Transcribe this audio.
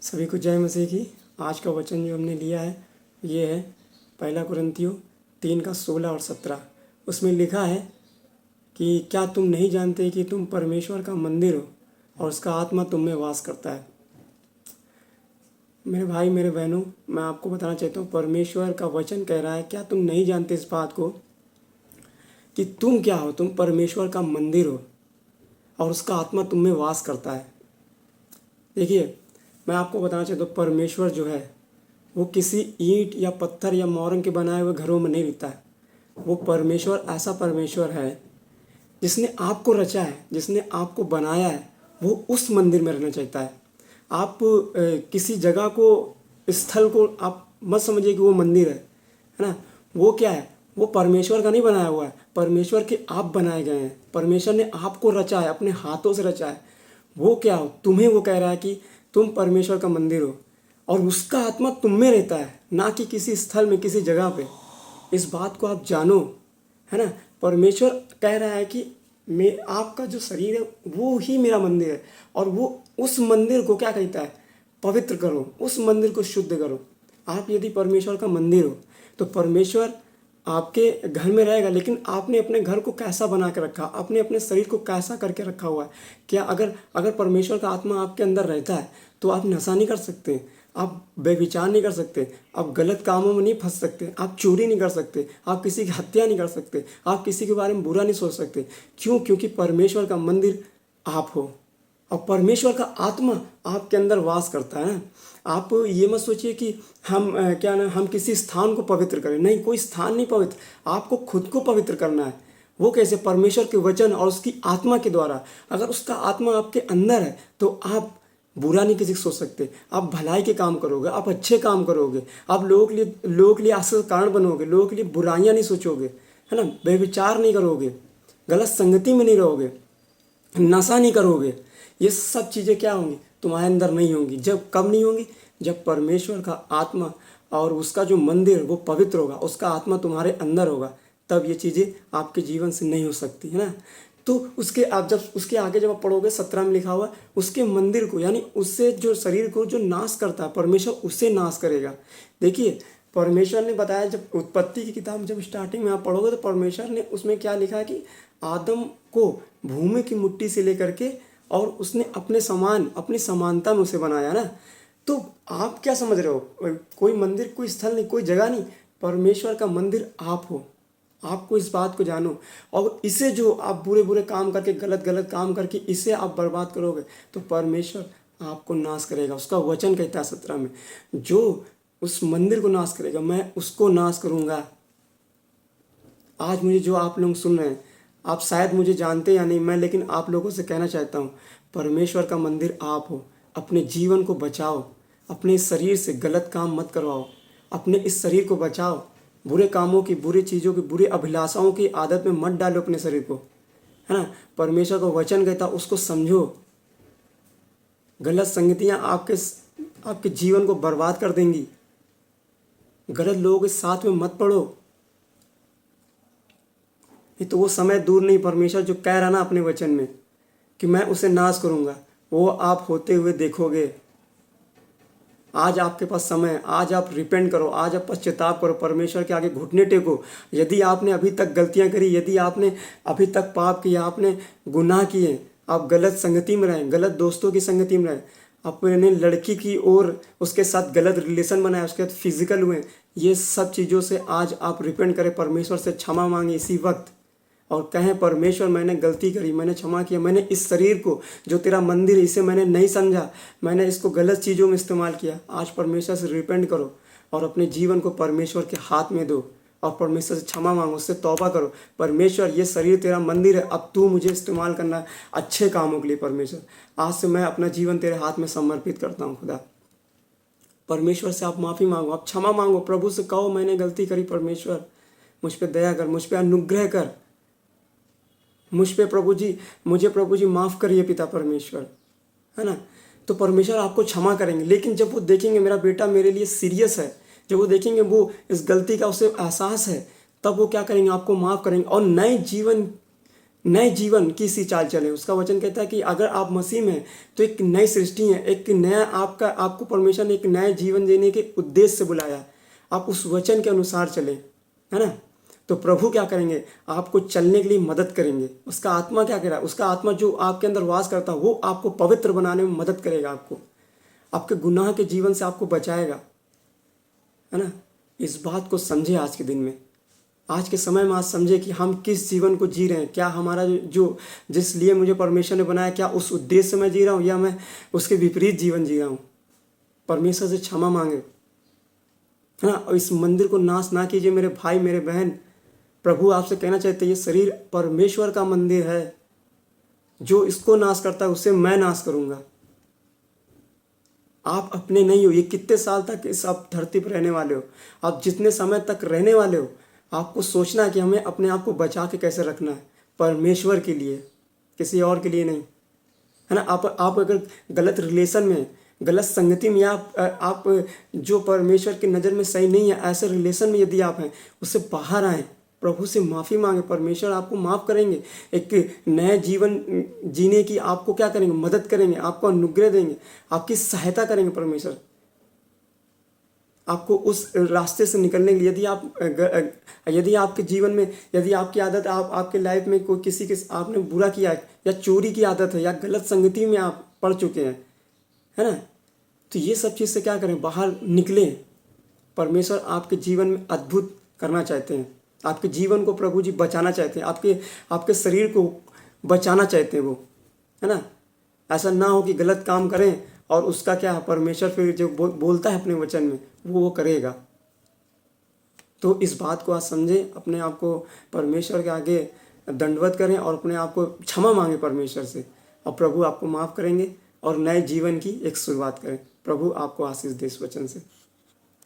सभी को जय मसीह की। आज का वचन जो हमने लिया है ये है पहला कुरिन्थियों 3:16 और 17। उसमें लिखा है कि क्या तुम नहीं जानते कि तुम परमेश्वर का मंदिर हो और उसका आत्मा तुम में वास करता है। मेरे भाई मेरे बहनों, मैं आपको बताना चाहता हूँ, परमेश्वर का वचन कह रहा है क्या तुम नहीं जानते इस बात को कि तुम क्या हो। तुम परमेश्वर का मंदिर हो और उसका आत्मा तुम में वास करता है। देखिए, मैं आपको बताना चाहता हूँ, परमेश्वर जो है वो किसी ईंट या पत्थर या मोरंग के बनाए हुए घरों में नहीं रहता है। वो परमेश्वर ऐसा परमेश्वर है जिसने आपको रचा है, जिसने आपको बनाया है, वो उस मंदिर में रहना चाहता है। आप किसी जगह को, स्थल को आप मत समझिए कि वो मंदिर है ना। वो क्या है, वो परमेश्वर का नहीं बनाया हुआ है, परमेश्वर के आप बनाए गए हैं। परमेश्वर ने आपको रचा है, अपने हाथों से रचा है। वो क्या हो, तुम्हें वो कह रहा है कि तुम परमेश्वर का मंदिर हो और उसका आत्मा तुम में रहता है, ना कि किसी स्थल में, किसी जगह पे। इस बात को आप जानो, है ना। परमेश्वर कह रहा है कि मैं, आपका जो शरीर है वो ही मेरा मंदिर है और वो उस मंदिर को क्या कहता है, पवित्र करो, उस मंदिर को शुद्ध करो। आप यदि परमेश्वर का मंदिर हो तो परमेश्वर आपके घर में रहेगा, लेकिन आपने अपने घर को कैसा बना के रखा, आपने अपने शरीर को कैसा करके रखा हुआ है। क्या अगर अगर परमेश्वर का आत्मा आपके अंदर रहता है तो आप नशा नहीं कर सकते, आप व्यभिचार नहीं कर सकते, आप गलत कामों में नहीं फंस सकते, आप चोरी नहीं कर सकते, आप किसी की हत्या नहीं कर सकते, आप किसी के बारे में बुरा नहीं सोच सकते। क्यों? क्योंकि परमेश्वर का मंदिर आप हो और परमेश्वर का आत्मा आपके अंदर वास करता है। आप ये मत सोचिए कि हम क्या ना, हम किसी स्थान को पवित्र करें। नहीं, कोई स्थान नहीं पवित्र, आपको खुद को पवित्र करना है। वो कैसे? परमेश्वर के वचन और उसकी आत्मा के द्वारा। अगर उसका आत्मा आपके अंदर है तो आप बुरा नहीं किसी को सोच सकते, आप भलाई के काम करोगे, आप अच्छे काम करोगे, आप लोगों के लिए आशीष का कारण बनोगे, लोगों के लिए बुराइयां नहीं सोचोगे, है ना। व्यभिचार नहीं करोगे, गलत संगति में नहीं रहोगे, नशा नहीं करोगे। ये सब चीज़ें क्या होंगी? तुम्हारे अंदर नहीं होंगी। जब कब नहीं होंगी? जब परमेश्वर का आत्मा और उसका जो मंदिर वो पवित्र होगा, उसका आत्मा तुम्हारे अंदर होगा, तब ये चीज़ें आपके जीवन से नहीं हो सकती, है ना। तो उसके आप जब उसके आगे जब आप पढ़ोगे 17 में लिखा हुआ, उसके मंदिर को, यानी उससे जो शरीर को जो नाश करता है, परमेश्वर उससे नाश करेगा। देखिए, परमेश्वर ने बताया, जब उत्पत्ति की किताब जब स्टार्टिंग में आप पढ़ोगे तो परमेश्वर ने उसमें क्या लिखा है कि आदम को भूमि की मिट्टी से लेकर के और उसने अपने समान, अपनी समानता में उसे बनाया ना। तो आप क्या समझ रहे हो? कोई मंदिर, कोई स्थल नहीं, कोई जगह नहीं, परमेश्वर का मंदिर आप हो। आपको इस बात को जानो, और इसे जो आप बुरे बुरे काम करके, गलत गलत काम करके इसे आप बर्बाद करोगे तो परमेश्वर आपको नाश करेगा। उसका वचन कहता है 17 में, जो उस मंदिर को नाश करेगा मैं उसको नाश करूंगा। आज मुझे जो आप लोग सुन रहे हैं, आप शायद मुझे जानते या नहीं, मैं लेकिन आप लोगों से कहना चाहता हूँ, परमेश्वर का मंदिर आप हो। अपने जीवन को बचाओ, अपने शरीर से गलत काम मत करवाओ, अपने इस शरीर को बचाओ, बुरे कामों की, बुरी चीज़ों की, बुरी अभिलाषाओं की आदत में मत डालो अपने शरीर को, है ना। परमेश्वर का वचन कहता उसको समझो। गलत संगतियाँ आपके जीवन को बर्बाद कर देंगी। गलत लोगों के साथ में मत पड़ो। ये तो वो समय दूर नहीं, परमेश्वर जो कह रहा ना अपने वचन में कि मैं उसे नाश करूंगा, वो आप होते हुए देखोगे। आज आपके पास समय है, आज आप रिपेंट करो, आज आप पश्चाताप करो, परमेश्वर के आगे घुटने टेको। यदि आपने अभी तक गलतियां करी, यदि आपने अभी तक पाप किया, आपने गुनाह किए, आप गलत संगति में रहें, गलत दोस्तों की संगति में रहें, अपने लड़की की ओर उसके साथ गलत रिलेशन बनाए, उसके साथ फिजिकल हुए, ये सब चीज़ों से आज आप रिपेंट करें, परमेश्वर से क्षमा मांगे इसी वक्त और कहें, परमेश्वर मैंने गलती करी, मैंने क्षमा किया, मैंने इस शरीर को जो तेरा मंदिर है इसे मैंने नहीं समझा, मैंने इसको गलत चीज़ों में इस्तेमाल किया। आज परमेश्वर से रिपेंट करो और अपने जीवन को परमेश्वर के हाथ में दो और परमेश्वर से क्षमा मांगो, उससे तौबा करो। परमेश्वर, ये शरीर तेरा मंदिर है, अब तू मुझे इस्तेमाल करना है अच्छे कामों के लिए। परमेश्वर, आज से मैं अपना जीवन तेरे हाथ में समर्पित करता हूँ। खुदा, परमेश्वर से आप माफ़ी मांगो, आप क्षमा मांगो, प्रभु से कहो मैंने गलती करी, परमेश्वर मुझ पर दया कर, मुझ पर अनुग्रह कर, मुझ पे प्रभु जी, मुझे प्रभु जी माफ़ करिए पिता परमेश्वर, है ना। तो परमेश्वर आपको क्षमा करेंगे। लेकिन जब वो देखेंगे मेरा बेटा मेरे लिए सीरियस है, जब वो देखेंगे वो इस गलती का उसे एहसास है, तब वो क्या करेंगे? आपको माफ़ करेंगे और नए जीवन नए जीवन की सी चाल चले। उसका वचन कहता है कि अगर आप मसीह में हैं तो एक नई सृष्टि है, एक नया आपको परमेश्वर ने एक नए जीवन जीने के उद्देश्य से बुलाया है। आप उस वचन के अनुसार चले, है ना। तो प्रभु क्या करेंगे, आपको चलने के लिए मदद करेंगे। उसका आत्मा क्या करेगा, उसका आत्मा जो आपके अंदर वास करता है वो आपको पवित्र बनाने में मदद करेगा, आपके गुनाह के जीवन से आपको बचाएगा, है ना। इस बात को समझे आज के दिन में, आज के समय में आज समझे कि हम किस जीवन को जी रहे हैं। क्या हमारा जो जिस लिए मुझे परमेश्वर ने बनाया, क्या उस उद्देश्य से मैं जी रहा हूँ या मैं उसके विपरीत जीवन जी रहा हूँ। परमेश्वर से क्षमा मांगे, है ना। और इस मंदिर को नाश ना कीजिए मेरे भाई मेरे बहन। प्रभु आपसे कहना चाहते हैं ये शरीर परमेश्वर का मंदिर है, जो इसको नाश करता है उसे मैं नाश करूँगा। आप अपने नहीं हो। ये कितने साल तक इस आप धरती पर रहने वाले हो, आप जितने समय तक रहने वाले हो, आपको सोचना है कि हमें अपने आप को बचा के कैसे रखना है, परमेश्वर के लिए, किसी और के लिए नहीं, है ना। आप अगर गलत रिलेशन में, गलत संगति में, आप जो परमेश्वर की नज़र में सही नहीं है, ऐसे रिलेशन में यदि आप हैं, उससे बाहर आएँ, प्रभु से माफ़ी मांगे, परमेश्वर आपको माफ़ करेंगे। एक नया जीवन जीने की आपको क्या करेंगे, मदद करेंगे, आपको अनुग्रह देंगे, आपकी सहायता करेंगे परमेश्वर, आपको उस रास्ते से निकलने के लिए। यदि आपके जीवन में, यदि आपकी आदत, आपके लाइफ में कोई किसी के आपने बुरा किया है, या चोरी की आदत है, या गलत संगति में आप पड़ चुके हैं, है ना, तो ये सब चीज़ से क्या करें, बाहर निकलें। परमेश्वर आपके जीवन में अद्भुत करना चाहते हैं, आपके जीवन को प्रभु जी बचाना चाहते हैं, आपके शरीर को बचाना चाहते हैं वो, है ना। ऐसा ना हो कि गलत काम करें और उसका क्या, परमेश्वर फिर जो बोलता है अपने वचन में वो करेगा। तो इस बात को आज समझें, अपने आप को परमेश्वर के आगे दंडवत करें और अपने आप को क्षमा मांगे परमेश्वर से, और प्रभु आपको माफ़ करेंगे और नए जीवन की एक शुरुआत करें। प्रभु आपको आशीष दे इस वचन से।